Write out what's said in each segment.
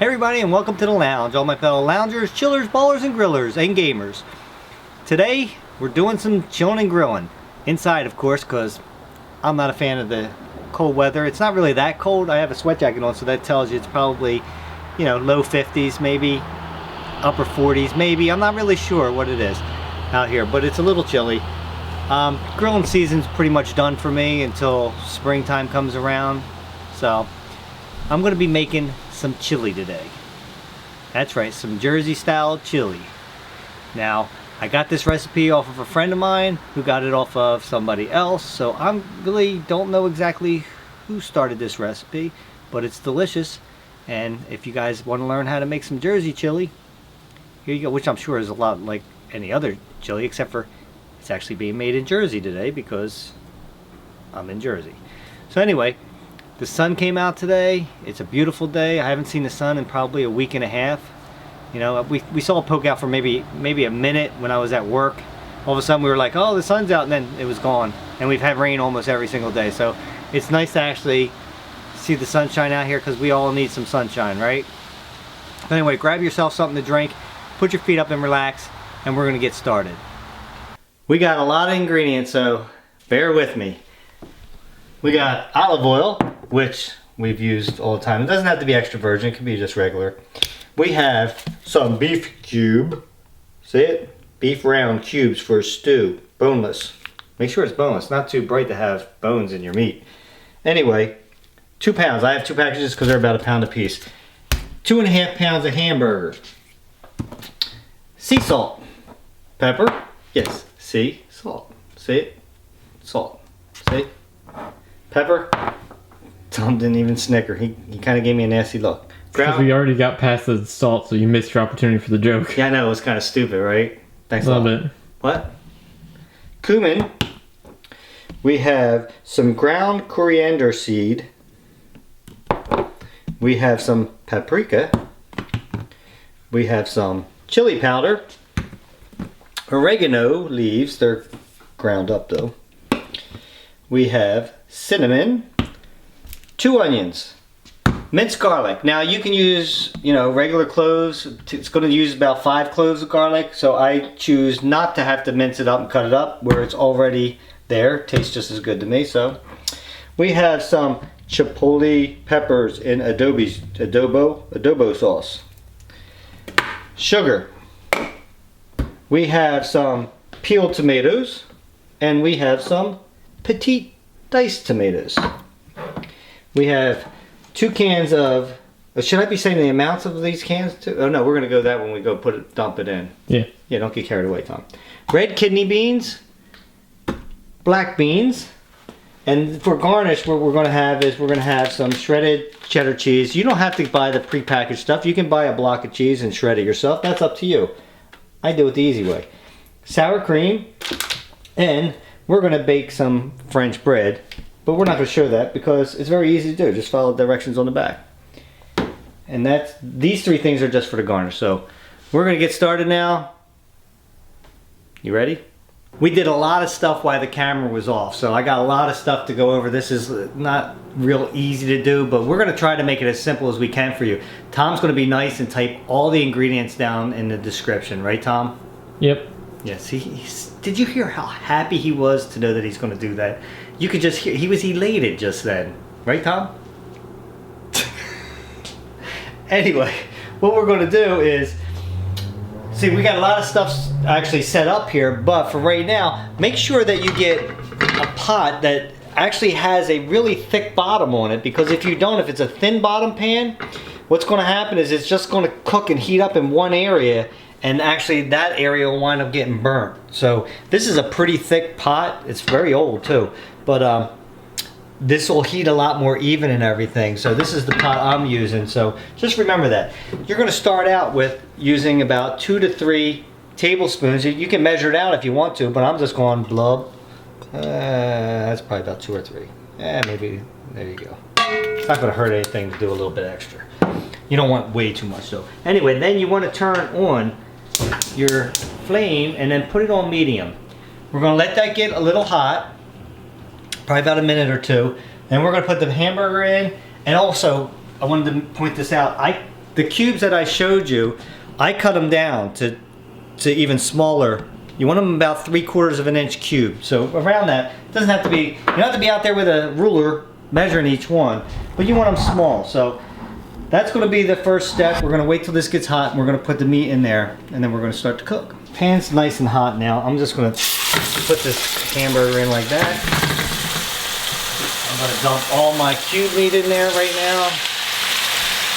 Hey everybody, and welcome to the lounge, all my fellow loungers, chillers, ballers, and grillers, and gamers. Today, we're doing some chilling and grilling. Inside, of course, because I'm not a fan of the cold weather. It's not really that cold. I have a sweat jacket on, so that tells you it's probably, you know, low 50s, maybe upper 40s, maybe. I'm not really sure what it is out here, but it's a little chilly. Grilling season's pretty much done for me until springtime comes around. So, I'm going to be making some chili today. That's right, some Jersey style chili. Now, I got this recipe off of a friend of mine who got it off of somebody else, so I really don't know exactly who started this recipe, but it's delicious. And if you guys want to learn how to make some Jersey chili, here you go, which I'm sure is a lot like any other chili, except for it's actually being made in Jersey today because I'm in Jersey. So anyway, the sun came out today. It's a beautiful day. I haven't seen the sun in probably a week and a half. You know, we saw it poke out for maybe a minute when I was at work. All of a sudden we were like, oh, the sun's out, and then it was gone. And we've had rain almost every single day. So it's nice to actually see the sunshine out here because we all need some sunshine, right? But anyway, grab yourself something to drink, put your feet up and relax, and we're gonna get started. We got a lot of ingredients, so bear with me. We got olive oil, which we've used all the time. It doesn't have to be extra virgin, it can be just regular. We have some beef cube. See it? Beef round cubes for a stew. Boneless. Make sure it's boneless, not too bright to have bones in your meat. Anyway, 2 pounds. I have 2 packages because they're about £1 a piece. 2.5 pounds of hamburger. Sea salt. Pepper. Yes. See? Salt. See it? Salt. See? Pepper. Tom didn't even snicker. He kind of gave me a nasty look. Because we already got past the salt, so you missed your opportunity for the joke. Yeah, I know. It was kind of stupid, right? Thanks a lot. A little bit. What? Cumin. We have some ground coriander seed. We have some paprika. We have some chili powder. Oregano leaves. They're ground up, though. We have cinnamon, 2 onions, minced garlic. Now you can use, you know, regular cloves. It's going to use about 5 cloves of garlic, so I choose not to have to mince it up and cut it up where it's already there. It tastes just as good to me. So we have some chipotle peppers in adobo sauce. Sugar. We have some peeled tomatoes, and we have some petite diced tomatoes. We have 2 cans of, should I be saying the amounts of these cans too? Oh no, we're gonna go that when we go dump it in. Yeah. Yeah, don't get carried away, Tom. Red kidney beans, black beans, and for garnish what we're gonna have is we're gonna have some shredded cheddar cheese. You don't have to buy the prepackaged stuff. You can buy a block of cheese and shred it yourself. That's up to you. I do it the easy way. Sour cream, and we're going to bake some French bread, but we're not going to show that because it's very easy to do. Just follow the directions on the back. And these 3 things are just for the garnish. So we're going to get started now. You ready? We did a lot of stuff while the camera was off, so I got a lot of stuff to go over. This is not real easy to do, but we're going to try to make it as simple as we can for you. Tom's going to be nice and type all the ingredients down in the description, right, Tom? Yep. Yes, did you hear how happy he was to know that he's going to do that? You could just hear, he was elated just then. Right, Tom? Anyway, what we're going to do is, see, we got a lot of stuff actually set up here, but for right now, make sure that you get a pot that actually has a really thick bottom on it, because if you don't, if it's a thin bottom pan, what's going to happen is it's just going to cook and heat up in one area, and actually that area will wind up getting burnt. So this is a pretty thick pot. It's very old too, but this will heat a lot more even and everything. So this is the pot I'm using. So just remember that. You're going to start out with using about 2 to 3 tablespoons. You can measure it out if you want to, but I'm just going blub. That's probably about 2 or 3. Maybe, there you go. It's not going to hurt anything to do a little bit extra. You don't want way too much though. Anyway, then you want to turn on your flame and then put it on medium. We're going to let that get a little hot, probably about a minute or 2. Then we're going to put the hamburger in. And also, I wanted to point this out. I the cubes that I showed you, I cut them down to even smaller. You want them about 3/4 of an inch cube. So around that, it doesn't have to be, you don't have to be out there with a ruler measuring each one, but you want them small. So that's going to be the first step. We're going to wait till this gets hot and we're going to put the meat in there and then we're going to start to cook. Pan's nice and hot now. I'm just going to put this hamburger in like that. I'm going to dump all my cube meat in there right now.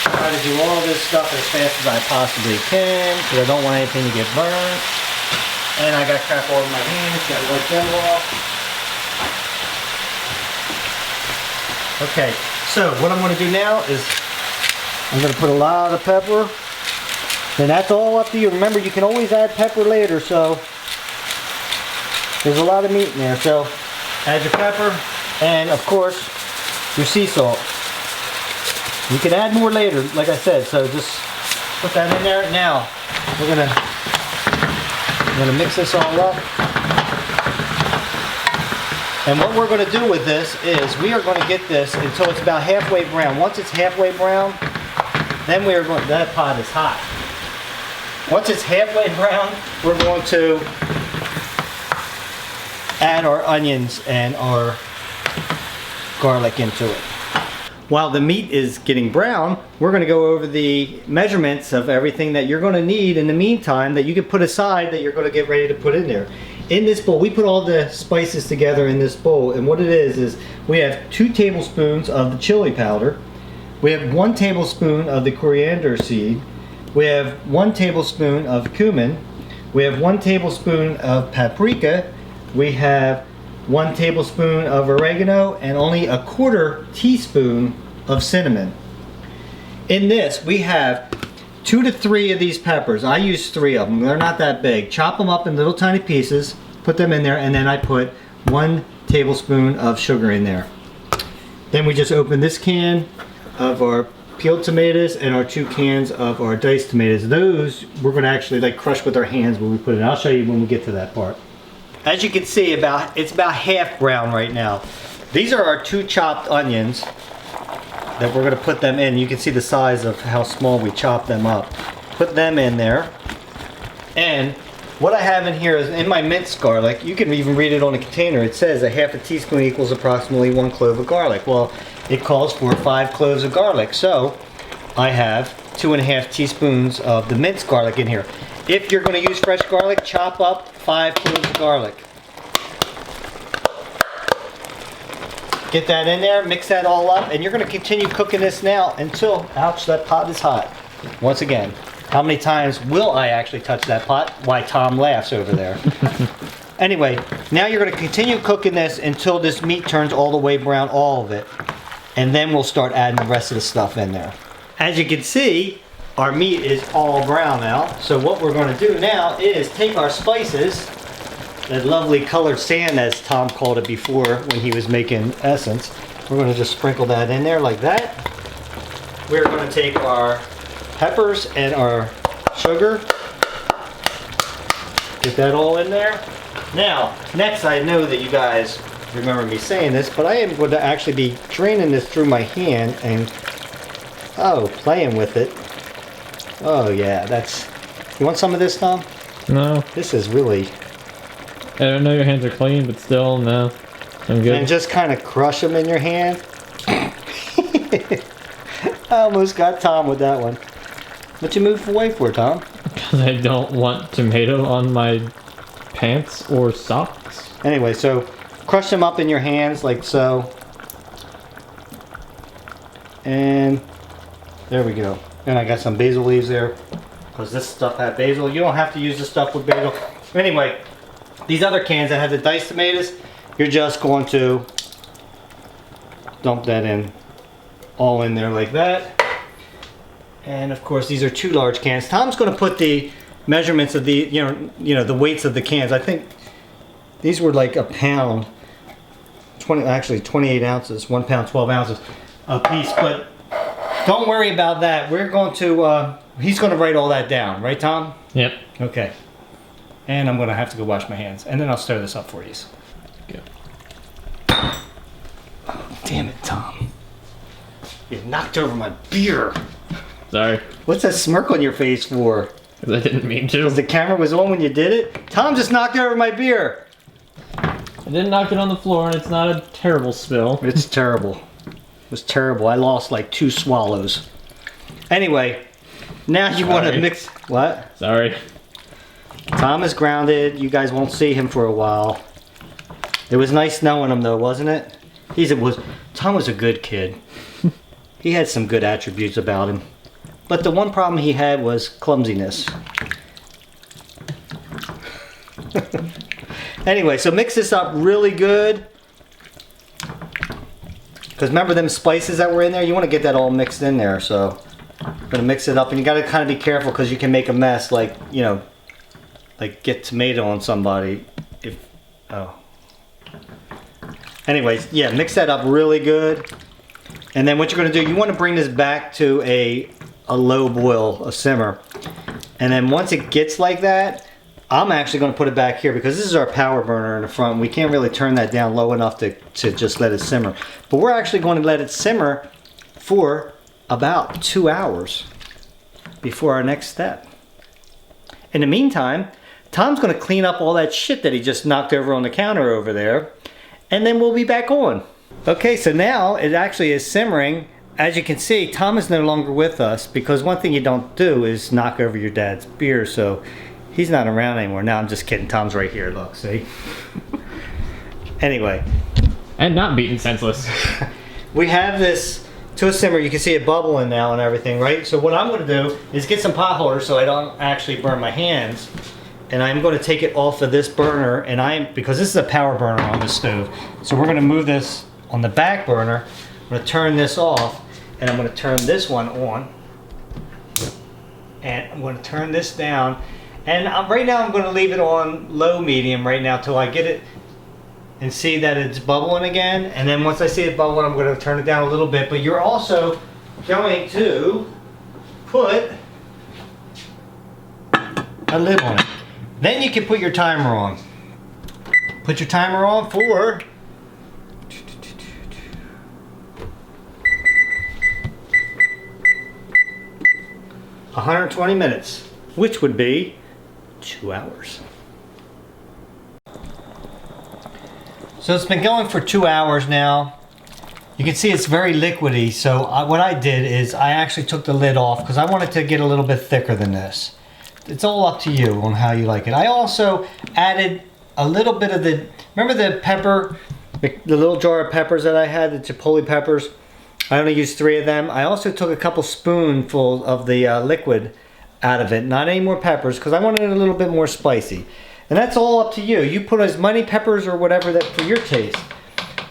Try to do all this stuff as fast as I possibly can because I don't want anything to get burned. And I got crap all over my hands, got to wipe them off. Okay, so what I'm going to do now is I'm going to put a lot of pepper. And that's all up to you. Remember, you can always add pepper later, so there's a lot of meat in there. So add your pepper and, of course, your sea salt. You can add more later, like I said, so just put that in there. Now, I'm gonna mix this all up. And what we're gonna do with this is we are gonna get this until it's about halfway brown. Once it's halfway brown, then we are going, that pot is hot. Once it's halfway brown, we're going to add our onions and our garlic into it. While the meat is getting brown, we're going to go over the measurements of everything that you're going to need in the meantime that you can put aside that you're going to get ready to put in there. In this bowl, we put all the spices together in this bowl, and what it is we have 2 tablespoons of the chili powder, we have 1 tablespoon of the coriander seed, we have 1 tablespoon of cumin, we have 1 tablespoon of paprika, we have 1 tablespoon of oregano, and only 1/4 teaspoon of cinnamon. In this, we have 2 to 3 of these peppers. I use 3 of them. They're not that big. Chop them up in little tiny pieces, put them in there, and then I put 1 tablespoon of sugar in there. Then we just open this can of our peeled tomatoes and our 2 cans of our diced tomatoes. Those we're going to actually like crush with our hands when we put it in. I'll show you when we get to that part. As you can see, it's about half brown right now. These are our 2 chopped onions that we're going to put them in. You can see the size of how small we chopped them up. Put them in there. And what I have in here is in my minced garlic. You can even read it on the container. It says 1/2 teaspoon equals approximately 1 clove of garlic. Well, it calls for 5 cloves of garlic. So I have 2.5 teaspoons of the minced garlic in here. If you're going to use fresh garlic, chop up 5 cloves of garlic. Get that in there, mix that all up, and you're going to continue cooking this now until, ouch, that pot is hot. Once again, how many times will I actually touch that pot? Why, Tom laughs over there. Anyway, now you're going to continue cooking this until this meat turns all the way brown, all of it. And then we'll start adding the rest of the stuff in there. As you can see, our meat is all brown now. So what we're going to do now is take our spices, that lovely colored sand as Tom called it before when he was making essence. We're going to just sprinkle that in there like that. We're going to take our peppers and our sugar. Get that all in there. Now, next, I know that you guys remember me saying this, but I am going to actually be draining this through my hand and, playing with it. Oh yeah, you want some of this, Tom? No. This is really... I know your hands are clean, but still, no. I'm good. And just kind of crush them in your hand. I almost got Tom with that one. What you move away for, Tom? Because I don't want tomato on my pants or socks. Anyway, so crush them up in your hands like so. And there we go. And I got some basil leaves there because this stuff had basil. You don't have to use the stuff with basil. Anyway, these other cans that have the diced tomatoes, you're just going to dump that in, all in there like that. And of course, these are 2 large cans. Tom's going to put the measurements of the, the weights of the cans. I think these were like a pound, 28 ounces, 1 pound, 12 ounces a piece. But don't worry about that. We're going to, he's going to write all that down, right, Tom? Yep. Okay. And I'm going to have to go wash my hands. And then I'll stir this up for you. Good. Oh, damn it, Tom. You knocked over my beer. Sorry. What's that smirk on your face for? 'Cause I didn't mean to. Because the camera was on when you did it? Tom just knocked over my beer. I didn't knock it on the floor, and it's not a terrible spill. It's terrible. It was terrible. I lost like 2 swallows. Anyway, now you want to mix... What? Sorry. Tom is grounded. You guys won't see him for a while. It was nice knowing him though, wasn't it? Tom was a good kid. He had some good attributes about him. But the one problem he had was clumsiness. Anyway, so mix this up really good. Because remember them spices that were in there? You want to get that all mixed in there. So I'm going to mix it up. And you got to kind of be careful because you can make a mess. Like, you know, like get tomato on somebody. Anyways, yeah, mix that up really good. And then what you're going to do, you want to bring this back to a low boil, a simmer. And then once it gets like that, I'm actually going to put it back here because this is our power burner in the front. We can't really turn that down low enough to just let it simmer. But we're actually going to let it simmer for about 2 hours before our next step. In the meantime, Tom's going to clean up all that shit that he just knocked over on the counter over there. And then we'll be back on. Okay, so now it actually is simmering. As you can see, Tom is no longer with us because one thing you don't do is knock over your dad's beer, so he's not around anymore. Now I'm just kidding, Tom's right here, look, see? Anyway. And not beaten senseless. We have this to a simmer. You can see it bubbling now and everything, right? So what I'm gonna do is get some pot holders so I don't actually burn my hands. And I'm going to take it off of this burner, and because this is a power burner on the stove, so we're going to move this on the back burner. I'm going to turn this off, and I'm going to turn this one on, and I'm going to turn this down, and right now I'm going to leave it on low medium right now till I get it and see that it's bubbling again. And then once I see it bubbling, I'm going to turn it down a little bit. But you're also going to put a lid on it. Then you can put your timer on. Put your timer on for 120 minutes, which would be 2 hours. So it's been going for 2 hours now. You can see it's very liquidy. So what I did is I actually took the lid off because I wanted to get a little bit thicker than this. It's all up to you on how you like it. I also added a little bit of remember the pepper, the little jar of peppers that I had, the chipotle peppers? I only used 3 of them. I also took a couple spoonfuls of the liquid out of it. Not any more peppers because I wanted it a little bit more spicy. And that's all up to you. You put as many peppers or whatever that for your taste.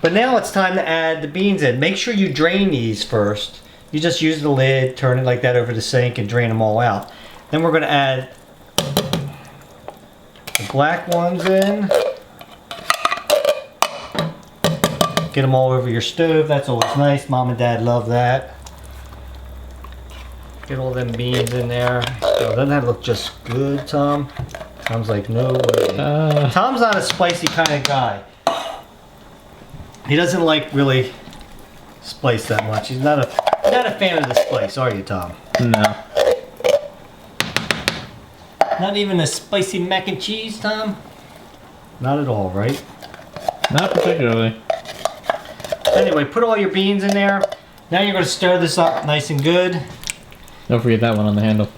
But now it's time to add the beans in. Make sure you drain these first. You just use the lid, turn it like that over the sink and drain them all out. Then we're going to add the black ones in. Get them all over your stove. That's always nice. Mom and Dad love that. Get all them beans in there. Oh, doesn't that look just good, Tom? Tom's like, no way. Tom's not a spicy kind of guy. He doesn't like really spice that much. He's not a fan of the spice, are you, Tom? No. Not even a spicy mac and cheese, Tom? Not at all, right? Not particularly. Anyway, put all your beans in there. Now you're going to stir this up nice and good. Don't forget that one on the handle.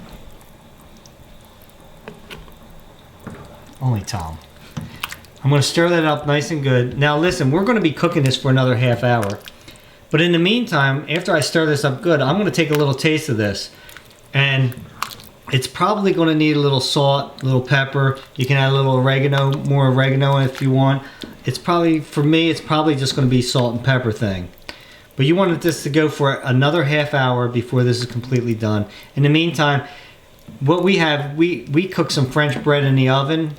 Only Tom. I'm going to stir that up nice and good. Now listen, we're going to be cooking this for another half hour. But in the meantime, after I stir this up good, I'm going to take a little taste of this. And it's probably going to need a little salt, a little pepper. You can add a little oregano, more oregano if you want. It's probably, for me, it's probably just going to be salt and pepper thing. But you wanted this to go for another half hour before this is completely done. In the meantime, what we have, we cooked some French bread in the oven.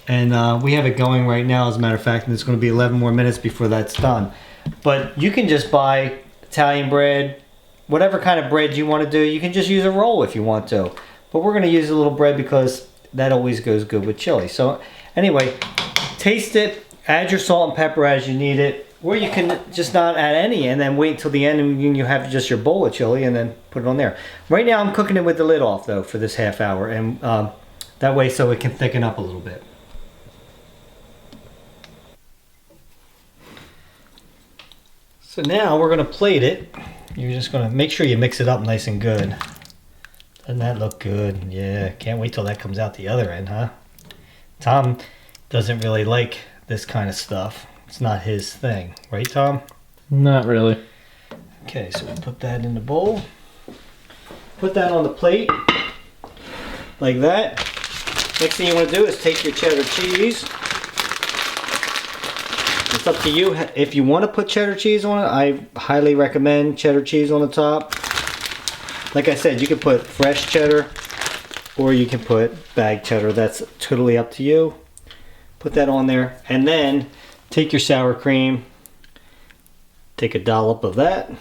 And we have it going right now, as a matter of fact, and it's going to be 11 more minutes before that's done. But you can just buy Italian bread, whatever kind of bread you want to do. You can just use a roll if you want to. But we're going to use a little bread because that always goes good with chili. So anyway, taste it, add your salt and pepper as you need it. Or you can just not add any and then wait until the end and you have just your bowl of chili and then put it on there. Right now I'm cooking it with the lid off though for this half hour, and that way so it can thicken up a little bit. So now we're going to plate it. You're just going to make sure you mix it up nice and good. Doesn't that look good? Yeah, can't wait till that comes out the other end, huh? Tom doesn't really like this kind of stuff. It's not his thing, right, Tom? Not really. Okay, so we'll put that in the bowl. Put that on the plate, like that. Next thing you want to do is take your cheddar cheese. It's up to you. If you want to put cheddar cheese on it, I highly recommend cheddar cheese on the top. Like I said, you can put fresh cheddar or you can put bagged cheddar. That's totally up to you. Put that on there, and then take your sour cream. Take a dollop of that.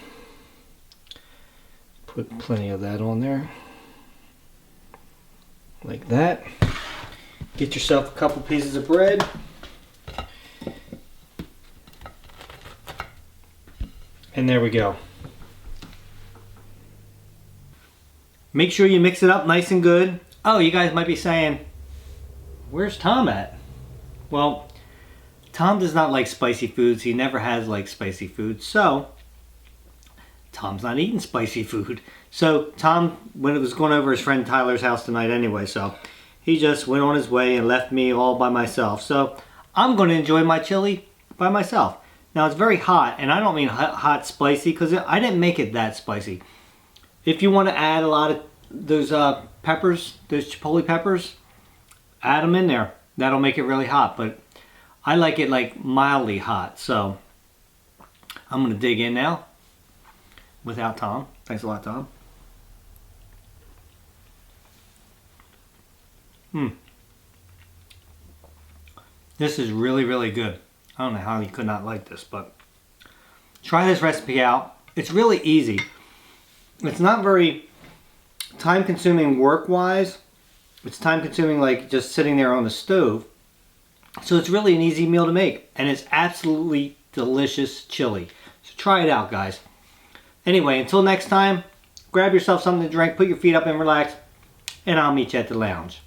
Put plenty of that on there. Like that. Get yourself a couple pieces of bread. And there we go. Make sure you mix it up nice and good. Oh, you guys might be saying, where's Tom at? Well, Tom does not like spicy foods. He never has liked spicy food. So, Tom's not eating spicy food. So, Tom, when it was going over his friend Tyler's house tonight anyway, so he just went on his way and left me all by myself. So, I'm going to enjoy my chili by myself. Now, it's very hot, and I don't mean hot spicy, because I didn't make it that spicy. If you want to add a lot of those peppers, those chipotle peppers, add them in there. That'll make it really hot, but I like it like mildly hot. So I'm going to dig in now without Tom. Thanks a lot, Tom. This is really, really good. I don't know how you could not like this, but try this recipe out. It's really easy. It's not very time consuming work wise. It's time consuming like just sitting there on the stove. So it's really an easy meal to make, and it's absolutely delicious chili. So try it out, guys. Anyway, until next time, grab yourself something to drink, put your feet up and relax, and I'll meet you at the lounge.